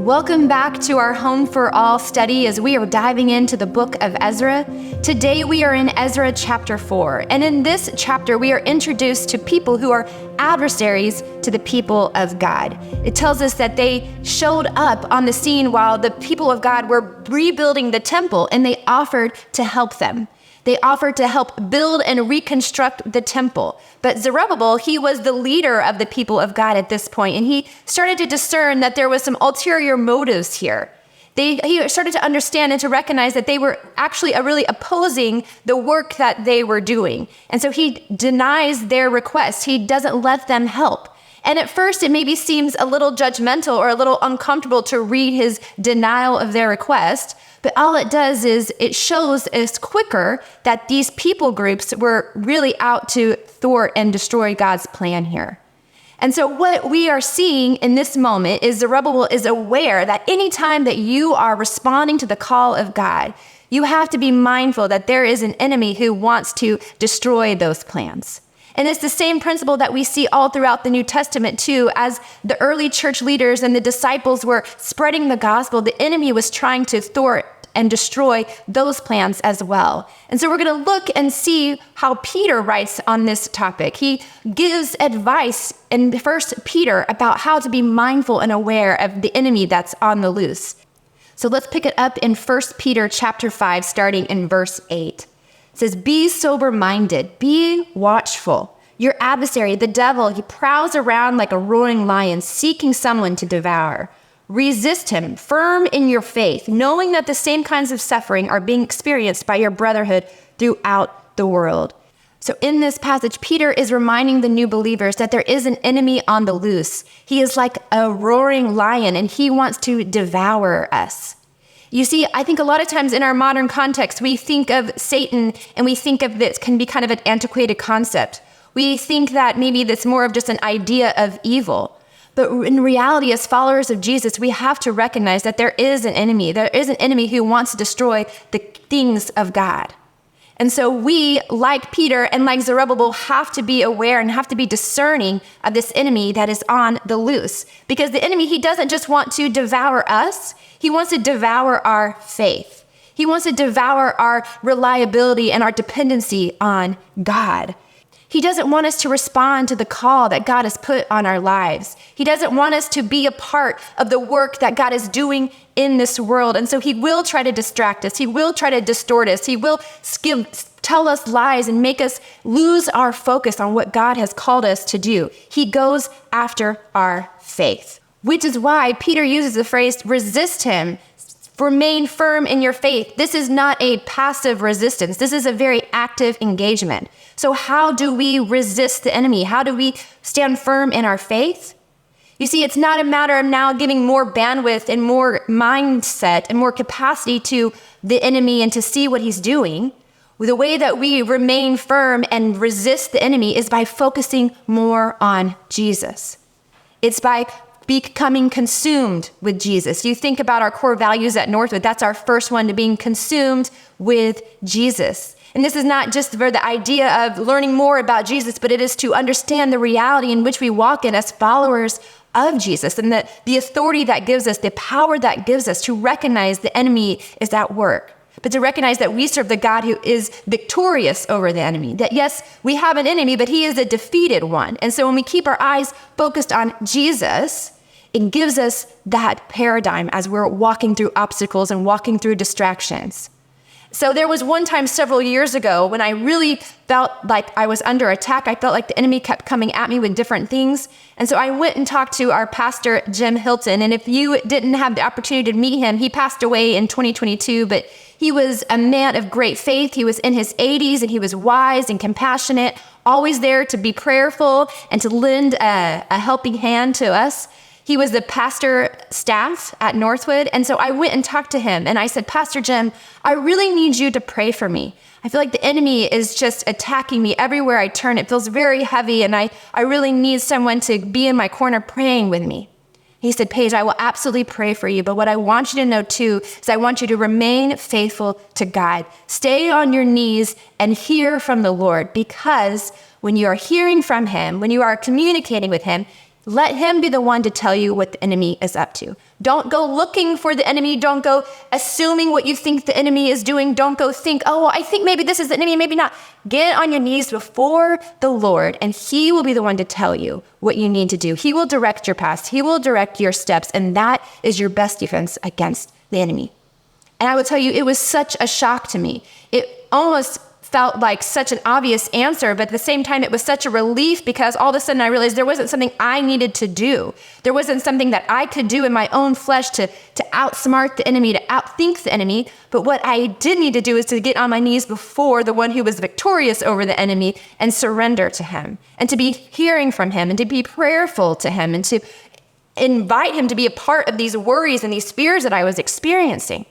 Welcome back to our Home for All study as we are diving into the book of Ezra. Today we are in Ezra chapter 4, and in this chapter we are introduced to people who are adversaries to the people of God. It tells us that they showed up on the scene while the people of God were rebuilding the temple, and they offered to help them. They offered to help build and reconstruct the temple. But Zerubbabel, he was the leader of the people of God at this point, and he started to discern that there was some ulterior motives here. He started to understand and to recognize that they were actually really opposing the work that they were doing. And so he denies their request. He doesn't let them help. And at first, it maybe seems a little judgmental or a little uncomfortable to read his denial of their request. But all it does is it shows us quicker that these people groups were really out to thwart and destroy God's plan here. And so what we are seeing in this moment is Zerubbabel is aware that anytime that you are responding to the call of God, you have to be mindful that there is an enemy who wants to destroy those plans. And it's the same principle that we see all throughout the New Testament too. As the early church leaders and the disciples were spreading the gospel, the enemy was trying to thwart and destroy those plans as well. And so we're going to look and see how Peter writes on this topic. He gives advice in 1 Peter about how to be mindful and aware of the enemy that's on the loose. So let's pick it up in 1 Peter chapter 5, starting in verse 8. It says, "Be sober-minded, be watchful. Your adversary, the devil, he prowls around like a roaring lion, seeking someone to devour. Resist him, firm in your faith, knowing that the same kinds of suffering are being experienced by your brotherhood throughout the world." So in this passage, Peter is reminding the new believers that there is an enemy on the loose. He is like a roaring lion, and he wants to devour us. You see, I think a lot of times in our modern context, we think of Satan and we think of this can be kind of an antiquated concept. We think that maybe that's more of just an idea of evil. But in reality, as followers of Jesus, we have to recognize that there is an enemy. There is an enemy who wants to destroy the things of God. And so we, like Peter and like Zerubbabel, have to be aware and have to be discerning of this enemy that is on the loose. Because the enemy, he doesn't just want to devour us. He wants to devour our faith. He wants to devour our reliability and our dependency on God. He doesn't want us to respond to the call that God has put on our lives. He doesn't want us to be a part of the work that God is doing in this world. And so he will try to distract us. He will try to distort us. He will tell us lies and make us lose our focus on what God has called us to do. He goes after our faith, which is why Peter uses the phrase, resist him. Remain firm in your faith. This is not a passive resistance. This is a very active engagement. So how do we resist the enemy? How do we stand firm in our faith? You see, it's not a matter of now giving more bandwidth and more mindset and more capacity to the enemy and to see what he's doing. The way that we remain firm and resist the enemy is by focusing more on Jesus. It's by becoming consumed with Jesus. You think about our core values at Northwood, that's our first one, to being consumed with Jesus. And this is not just for the idea of learning more about Jesus, but it is to understand the reality in which we walk in as followers of Jesus, and that the authority that gives us, the power that gives us to recognize the enemy is at work. But to recognize that we serve the God who is victorious over the enemy. That yes, we have an enemy, but he is a defeated one. And so when we keep our eyes focused on Jesus, it gives us that paradigm as we're walking through obstacles and walking through distractions. So there was one time several years ago when I really felt like I was under attack. I felt like the enemy kept coming at me with different things. And so I went and talked to our pastor, Jim Hilton. And if you didn't have the opportunity to meet him, he passed away in 2022, but he was a man of great faith. He was in his 80s and he was wise and compassionate, always there to be prayerful and to lend a helping hand to us. He was the pastor staff at Northwood. And so I went and talked to him and I said, "Pastor Jim, I really need you to pray for me. I feel like the enemy is just attacking me everywhere I turn. It feels very heavy and I really need someone to be in my corner praying with me." He said, "Paige, I will absolutely pray for you. But what I want you to know too is I want you to remain faithful to God. Stay on your knees and hear from the Lord, because when you are hearing from him, when you are communicating with him, Let him be the one to tell you what the enemy is up to. Don't go looking for the enemy. Don't go assuming what you think the enemy is doing. Don't go think, oh, I think maybe this is the enemy, maybe not. Get on your knees before the Lord, and he will be the one to tell you what you need to do. He will direct your path. He will direct your steps, and that is your best defense against the enemy. And I will tell you, it was such a shock to me. It almost felt like such an obvious answer, but at the same time, it was such a relief because all of a sudden I realized there wasn't something I needed to do. There wasn't something that I could do in my own flesh to outsmart the enemy, to outthink the enemy. But what I did need to do is to get on my knees before the one who was victorious over the enemy and surrender to him, and to be hearing from him, and to be prayerful to him, and to invite him to be a part of these worries and these fears that I was experiencing.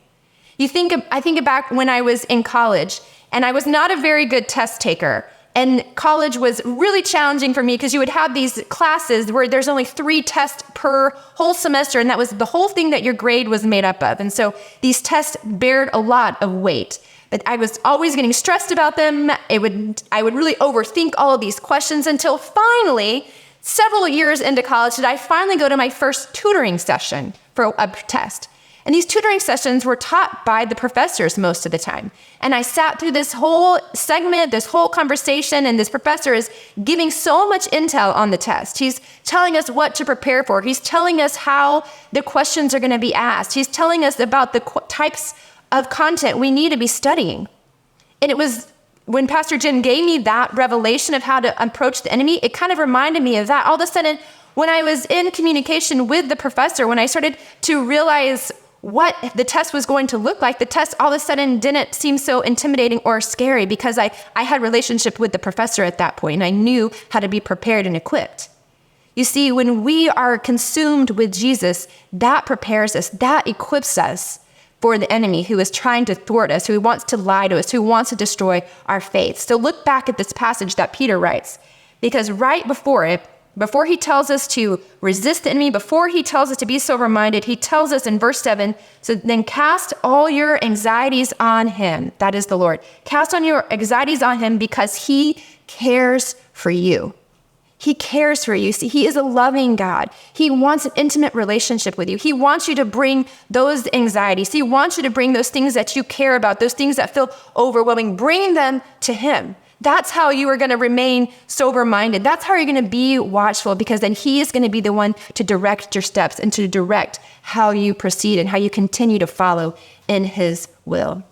I think back when I was in college, and I was not a very good test taker. And college was really challenging for me because you would have these classes where there's only 3 tests per whole semester, and that was the whole thing that your grade was made up of. And so these tests bared a lot of weight. But I was always getting stressed about them. I would really overthink all of these questions until finally, several years into college, did I finally go to my first tutoring session for a test. And these tutoring sessions were taught by the professors most of the time. And I sat through this whole segment, this whole conversation, and this professor is giving so much intel on the test. He's telling us what to prepare for. He's telling us how the questions are going to be asked. He's telling us about the types of content we need to be studying. And it was when Pastor Jen gave me that revelation of how to approach the enemy, it kind of reminded me of that. All of a sudden, when I was in communication with the professor, when I started to realize what the test was going to look like, the test all of a sudden didn't seem so intimidating or scary because I had a relationship with the professor at that point, and I knew how to be prepared and equipped. You see, when we are consumed with Jesus, that prepares us, that equips us for the enemy who is trying to thwart us, who wants to lie to us, who wants to destroy our faith. So look back at this passage that Peter writes, because right before it, before he tells us to resist the enemy, before he tells us to be sober-minded, he tells us in verse 7, so then cast all your anxieties on him. That is the Lord. Cast on your anxieties on him because he cares for you. He cares for you. See, he is a loving God. He wants an intimate relationship with you. He wants you to bring those anxieties. He wants you to bring those things that you care about, those things that feel overwhelming. Bring them to him. That's how you are going to remain sober-minded. That's how you're going to be watchful, because then he is going to be the one to direct your steps and to direct how you proceed and how you continue to follow in his will.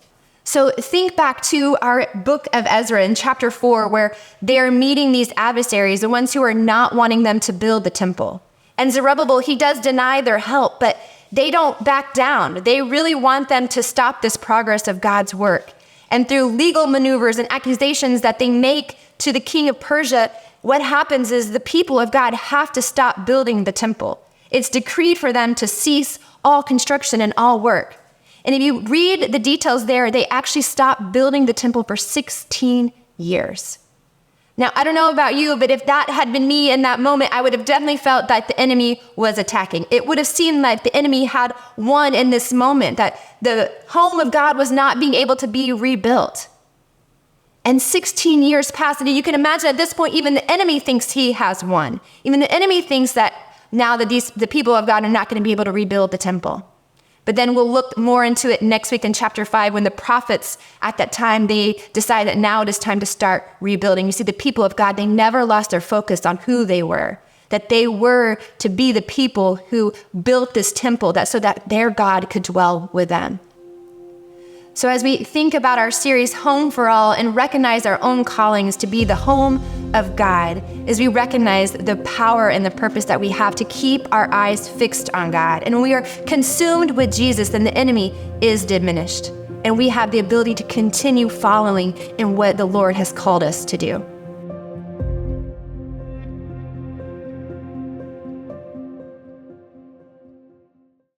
So think back to our book of Ezra in chapter 4, where they are meeting these adversaries, the ones who are not wanting them to build the temple. And Zerubbabel, he does deny their help, but they don't back down. They really want them to stop this progress of God's work. And through legal maneuvers and accusations that they make to the king of Persia, what happens is the people of God have to stop building the temple. It's decreed for them to cease all construction and all work. And if you read the details there, they actually stopped building the temple for 16 years. Now, I don't know about you, but if that had been me in that moment, I would have definitely felt that the enemy was attacking. It would have seemed like the enemy had won in this moment, that the home of God was not being able to be rebuilt. And 16 years passed, and you can imagine at this point, even the enemy thinks he has won. Even the enemy thinks that now that the people of God are not going to be able to rebuild the temple. But then we'll look more into it next week in chapter 5, when the prophets at that time, they decide that now it is time to start rebuilding. You see, the people of God, they never lost their focus on who they were, that they were to be the people who built this temple so that their God could dwell with them. So as we think about our series, Home for All, and recognize our own callings to be the home of God, as we recognize the power and the purpose that we have to keep our eyes fixed on God. And when we are consumed with Jesus, then the enemy is diminished. And we have the ability to continue following in what the Lord has called us to do.